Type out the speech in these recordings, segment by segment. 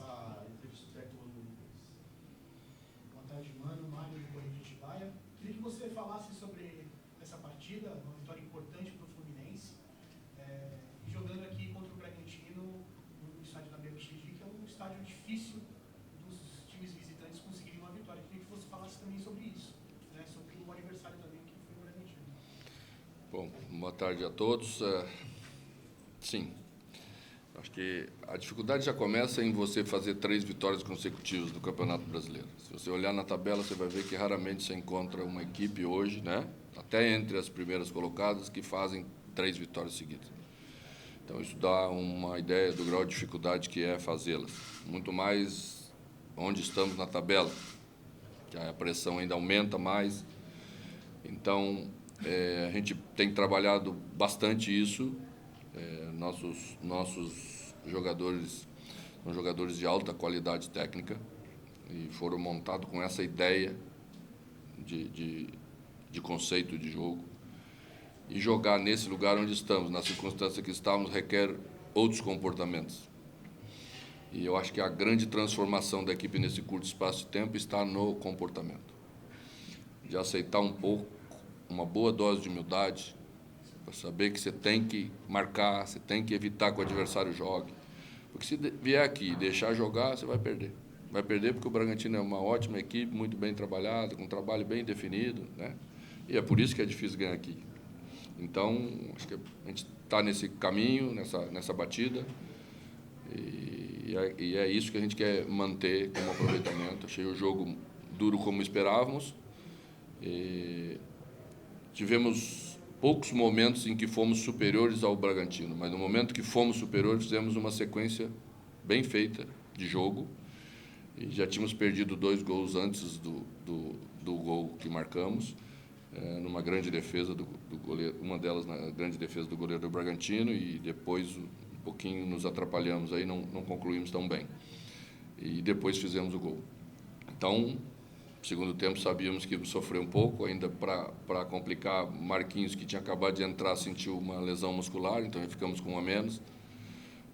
essa entrevista do técnico Mano Menezes. Boa tarde, Mano. Mário do Correio de Atibaia. Queria que você falasse sobre essa partida, uma vitória importante para o Fluminense, jogando aqui contra o Bragantino no estádio da BMXG, que é um estádio difícil dos times visitantes conseguirem uma vitória. Queria que você falasse também sobre isso, né, sobre o aniversário também que foi o Bragantino. Bom, boa tarde a todos. Sim, acho que a dificuldade já começa em você fazer 3 vitórias consecutivas no Campeonato Brasileiro. Se você olhar na tabela, você vai ver que raramente você encontra uma equipe hoje, né, até entre as primeiras colocadas, que fazem 3 vitórias seguidas. Então, isso dá uma ideia do grau de dificuldade que é fazê-las. Muito mais onde estamos na tabela, que a pressão ainda aumenta mais. Então, a gente tem trabalhado bastante isso. Nossos jogadores são jogadores de alta qualidade técnica e foram montados com essa ideia de conceito de jogo. E jogar nesse lugar onde estamos, na circunstância que estamos, requer outros comportamentos. E eu acho que a grande transformação da equipe nesse curto espaço de tempo está no comportamento. De aceitar um pouco, uma boa dose de humildade, para saber que você tem que marcar, você tem que evitar que o adversário jogue. Porque se vier aqui e deixar jogar, você vai perder. Vai perder porque o Bragantino é uma ótima equipe, muito bem trabalhada, com um trabalho bem definido, né? E é por isso que é difícil ganhar aqui. Então, acho que a gente está nesse caminho, nessa batida, e é isso que a gente quer manter como aproveitamento. Achei o jogo duro como esperávamos. Tivemos poucos momentos em que fomos superiores ao Bragantino, mas no momento que fomos superiores, fizemos uma sequência bem feita de jogo, e já tínhamos perdido 2 gols antes do gol que marcamos, numa grande defesa do goleiro, uma delas na grande defesa do goleiro do Bragantino, e depois um pouquinho nos atrapalhamos, aí não concluímos tão bem. E depois fizemos o gol. Então, segundo tempo, sabíamos que íamos sofrer um pouco, ainda para complicar. Marquinhos, que tinha acabado de entrar, sentiu uma lesão muscular, então ficamos com 1 a menos,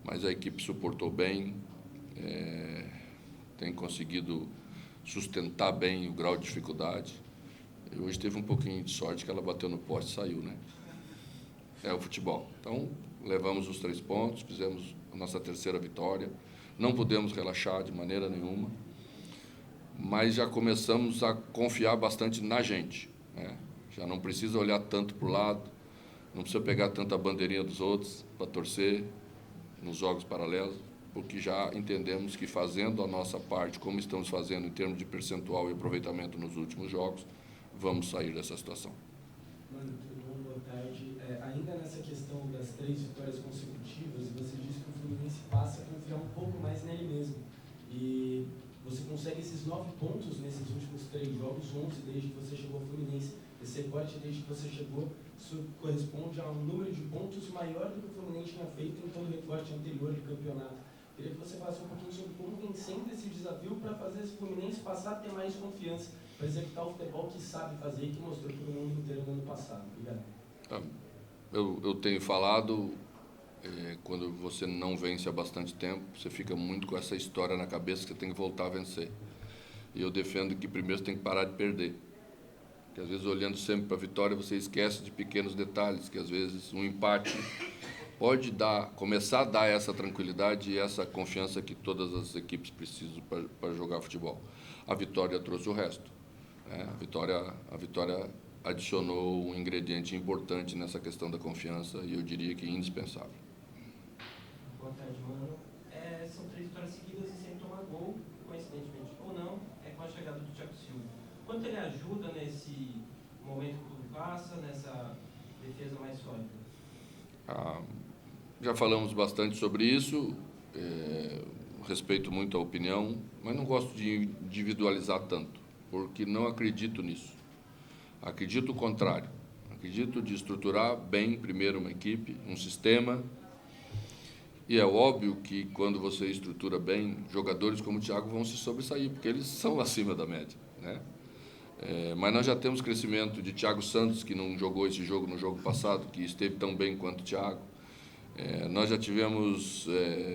mas a equipe suportou bem, tem conseguido sustentar bem o grau de dificuldade. E hoje teve um pouquinho de sorte que ela bateu no poste e saiu, né? É o futebol. Então, levamos os 3 pontos, fizemos a nossa 3ª vitória, não podemos relaxar de maneira nenhuma, mas já começamos a confiar bastante na gente, né? Já não precisa olhar tanto para o lado, não precisa pegar tanta bandeirinha dos outros para torcer nos jogos paralelos, porque já entendemos que fazendo a nossa parte, como estamos fazendo em termos de percentual e aproveitamento nos últimos jogos, vamos sair dessa situação. Mano, tudo bom? Boa tarde. Ainda nessa questão das 3 vitórias consecutivas, você disse que o Fluminense passa a confiar um pouco mais nele mesmo. E você consegue esses 9 pontos nesses últimos 3 jogos, 11 desde que você chegou ao Fluminense. Esse recorte desde que você chegou corresponde a um número de pontos maior do que o Fluminense tinha feito em todo o recorte anterior do campeonato. Queria que você falasse um pouquinho sobre como vem sendo esse desafio para fazer esse Fluminense passar a ter mais confiança, para executar o futebol que sabe fazer e que mostrou para o mundo inteiro no ano passado. Obrigado. Eu tenho falado, quando você não vence há bastante tempo, você fica muito com essa história na cabeça que você tem que voltar a vencer. E eu defendo que primeiro você tem que parar de perder. Porque às vezes, olhando sempre para a vitória, você esquece de pequenos detalhes, que às vezes um empate pode começar a dar essa tranquilidade e essa confiança que todas as equipes precisam para jogar futebol. A vitória trouxe o resto, né? A vitória adicionou um ingrediente importante nessa questão da confiança, e eu diria que indispensável. Boa tarde, Mano. São 3 vitórias seguidas e sem tomar gol, coincidentemente ou não, com a chegada do Thiago Silva. Quanto ele ajuda nesse momento que tudo passa, nessa defesa mais sólida? Já falamos bastante sobre isso, respeito muito a opinião, mas não gosto de individualizar tanto, porque não acredito nisso. Acredito o contrário. Acredito de estruturar bem, primeiro, uma equipe, um sistema, e é óbvio que quando você estrutura bem, jogadores como o Thiago vão se sobressair, porque eles são acima da média, né? Mas nós já temos crescimento de Thiago Santos, que não jogou esse jogo no jogo passado, que esteve tão bem quanto o Thiago. Nós já tivemos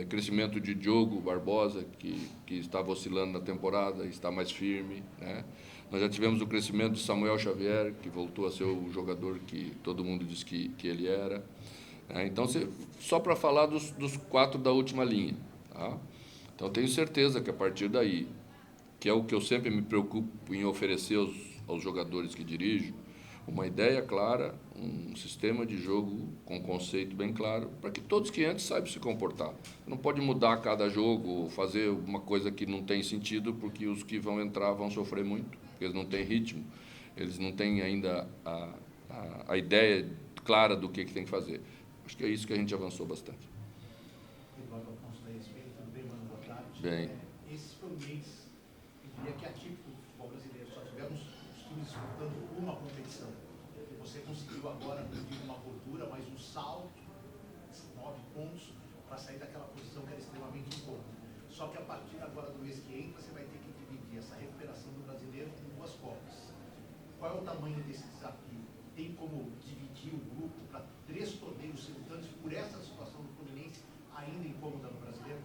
crescimento de Diogo Barbosa, que estava oscilando na temporada, está mais firme, né? Nós já tivemos o crescimento de Samuel Xavier, que voltou a ser o jogador que todo mundo disse que ele era. Então, só para falar dos 4 da última linha. Tá? Então, tenho certeza que a partir daí, que é o que eu sempre me preocupo em oferecer aos jogadores que dirijo, uma ideia clara, um sistema de jogo com conceito bem claro, para que todos que entram saibam se comportar. Não pode mudar cada jogo, fazer uma coisa que não tem sentido, porque os que vão entrar vão sofrer muito, porque eles não têm ritmo, eles não têm ainda a ideia clara do que tem que fazer. Acho que é isso que a gente avançou bastante. Eduardo Afonso da ESPN, tudo bem, mano? Boa tarde. Bem. Esse foi um mês, eu diria que atípico do futebol brasileiro. Só tivemos os times disputando uma competição. E você conseguiu agora, não digo uma gordura, mas um salto, 9 pontos, para sair daquela posição que era extremamente incômoda. Só que a partir agora do mês que entra, você vai ter que dividir essa recuperação do brasileiro em 2 copas. Qual é o tamanho desse desafio? Tem como dividir o grupo para 3 torneios simultâneos por essa situação do Fluminense ainda incômoda no brasileiro?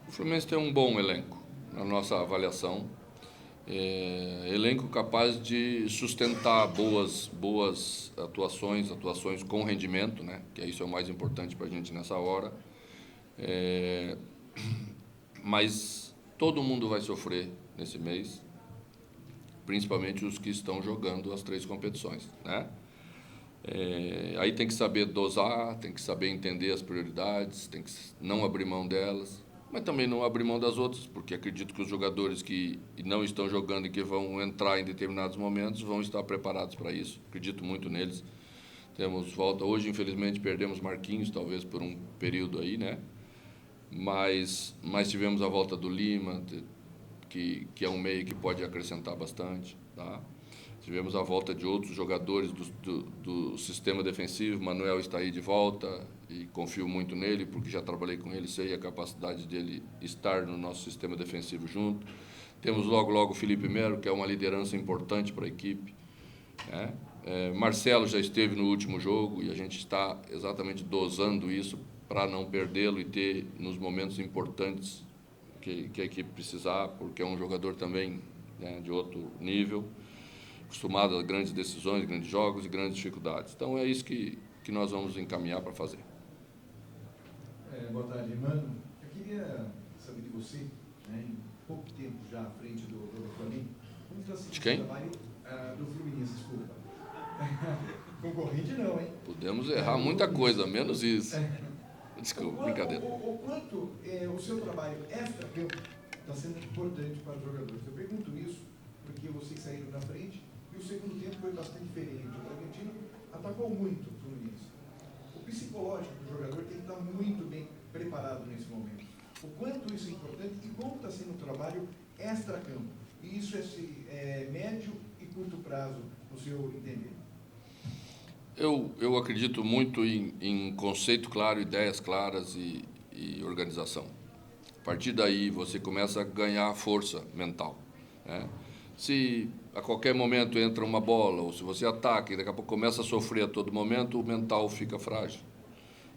O Fluminense tem um bom elenco, na nossa avaliação. Elenco capaz de sustentar boas atuações com rendimento, né? Que isso é o mais importante para a gente nessa hora. Mas todo mundo vai sofrer nesse mês, principalmente os que estão jogando as 3 competições, né? Aí tem que saber dosar, tem que saber entender as prioridades, tem que não abrir mão delas, mas também não abrir mão das outras, porque acredito que os jogadores que não estão jogando e que vão entrar em determinados momentos vão estar preparados para isso. Acredito muito neles. Temos volta hoje, infelizmente perdemos Marquinhos, talvez por um período aí, né? Mas tivemos a volta do Lima, que é um meio que pode acrescentar bastante, tá? Tivemos a volta de outros jogadores do sistema defensivo. Manuel está aí de volta e confio muito nele, porque já trabalhei com ele, sei a capacidade dele estar no nosso sistema defensivo junto. Temos logo o Felipe Melo, que é uma liderança importante para a equipe, né? Marcelo já esteve no último jogo e a gente está exatamente dosando isso para não perdê-lo e ter nos momentos importantes que a equipe precisar, porque é um jogador também, né, de outro nível, acostumado a grandes decisões, grandes jogos e grandes dificuldades. Então, é isso que nós vamos encaminhar para fazer. Boa tarde, mano. Eu queria saber de você, né, em pouco tempo já à frente do Flamengo, como está sendo De quem? o trabalho do Fluminense, desculpa. Concorrente não, hein? Podemos errar muita coisa, menos isso. Desculpa, brincadeira. O quanto o seu trabalho extra-campo está sendo importante para os jogadores? Eu pergunto isso porque vocês saíram na frente e o segundo tempo foi bastante diferente. O Bragantino atacou muito o Fluminense. O psicológico do jogador tem que estar muito bem preparado nesse momento. O quanto isso é importante e como está sendo o trabalho extra-campo. E isso é médio e curto prazo, no seu entender. Eu acredito muito em conceito claro, ideias claras e organização. A partir daí, você começa a ganhar força mental, né? Se a qualquer momento entra uma bola, ou se você ataca e daqui a pouco começa a sofrer a todo momento, o mental fica frágil.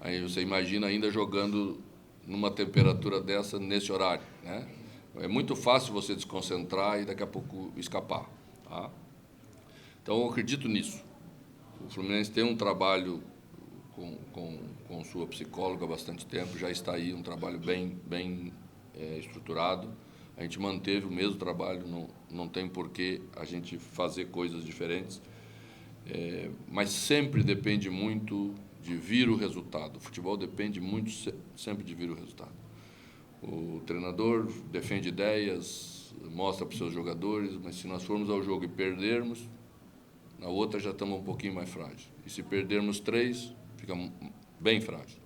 Aí você imagina ainda jogando numa temperatura dessa, nesse horário, né? É muito fácil você desconcentrar e daqui a pouco escapar, tá? Então, eu acredito nisso. O Fluminense tem um trabalho com sua psicóloga há bastante tempo, já está aí um trabalho bem estruturado. A gente manteve o mesmo trabalho, não tem por que a gente fazer coisas diferentes, mas sempre depende muito de vir o resultado. O futebol depende muito sempre de vir o resultado. O treinador defende ideias, mostra para os seus jogadores, mas se nós formos ao jogo e perdermos, na outra já estamos um pouquinho mais frágeis. E se perdermos 3, fica bem frágil.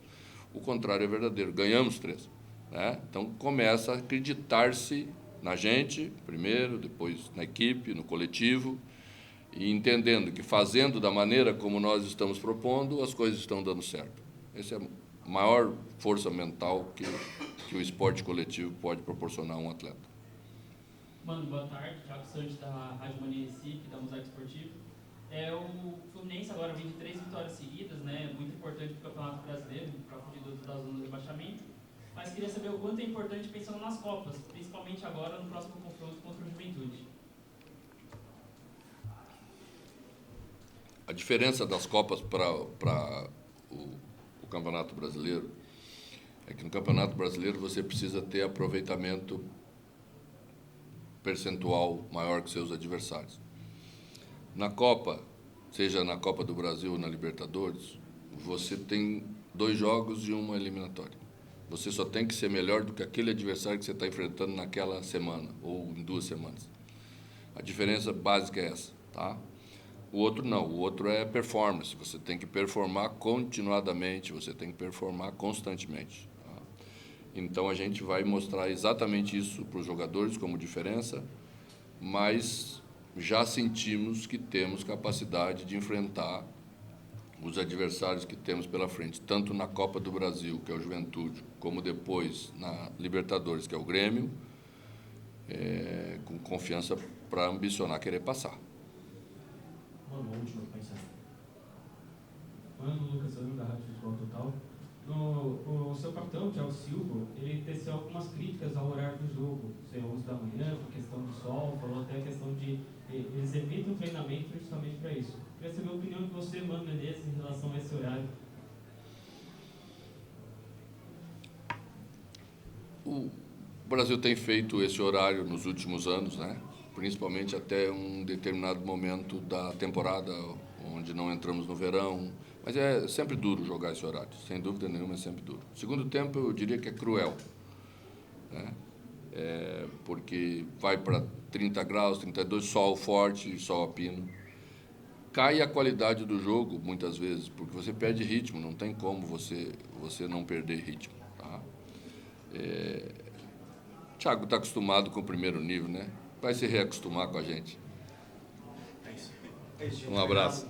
O contrário é verdadeiro, ganhamos 3. Né? Então, começa a acreditar-se na gente, primeiro, depois na equipe, no coletivo, e entendendo que fazendo da maneira como nós estamos propondo, as coisas estão dando certo. Essa é a maior força mental que o esporte coletivo pode proporcionar a um atleta. Mano, boa tarde. Thiago Santos, da Rádio Mania Recife, da Mosaico Esportivo. O Fluminense agora vem de 3 vitórias seguidas, né? Muito importante para o Campeonato Brasileiro, para fugir da zona do rebaixamento. Mas queria saber o quanto é importante pensando nas Copas, principalmente agora no próximo confronto contra o Juventude. A diferença das Copas para o Campeonato Brasileiro é que no Campeonato Brasileiro você precisa ter aproveitamento percentual maior que seus adversários. Na Copa, seja na Copa do Brasil ou na Libertadores, você tem 2 jogos e uma eliminatória. Você só tem que ser melhor do que aquele adversário que você está enfrentando naquela semana ou em 2 semanas. A diferença básica é essa, tá? O outro não, o outro é performance. Você tem que performar continuadamente, você tem que performar constantemente. Tá? Então a gente vai mostrar exatamente isso para os jogadores como diferença, mas já sentimos que temos capacidade de enfrentar os adversários que temos pela frente, tanto na Copa do Brasil, que é o Juventude, como depois na Libertadores, que é o Grêmio, com confiança para ambicionar querer passar. Uma última pensar. Mano, Lucas Sandro, da Rádio Futebol Total. O seu capitão, Thiago Silva, ele teceu algumas críticas ao horário do jogo, ser 11 da manhã, por questão do sol, falou até a questão de eles evitam o treinamento justamente para isso. Queria saber a opinião de você, Mano Menezes, em relação a esse horário. O Brasil tem feito esse horário nos últimos anos, né? Principalmente até um determinado momento da temporada, onde não entramos no verão. Mas é sempre duro jogar esse horário, sem dúvida nenhuma, é sempre duro. Segundo tempo, eu diria que é cruel, né? Porque vai para 30 graus, 32, sol forte, sol a pino. Cai a qualidade do jogo, muitas vezes, porque você perde ritmo, não tem como você não perder ritmo. Tá? O Thiago está acostumado com o primeiro nível, né? Vai se reacostumar com a gente. É isso. Um abraço.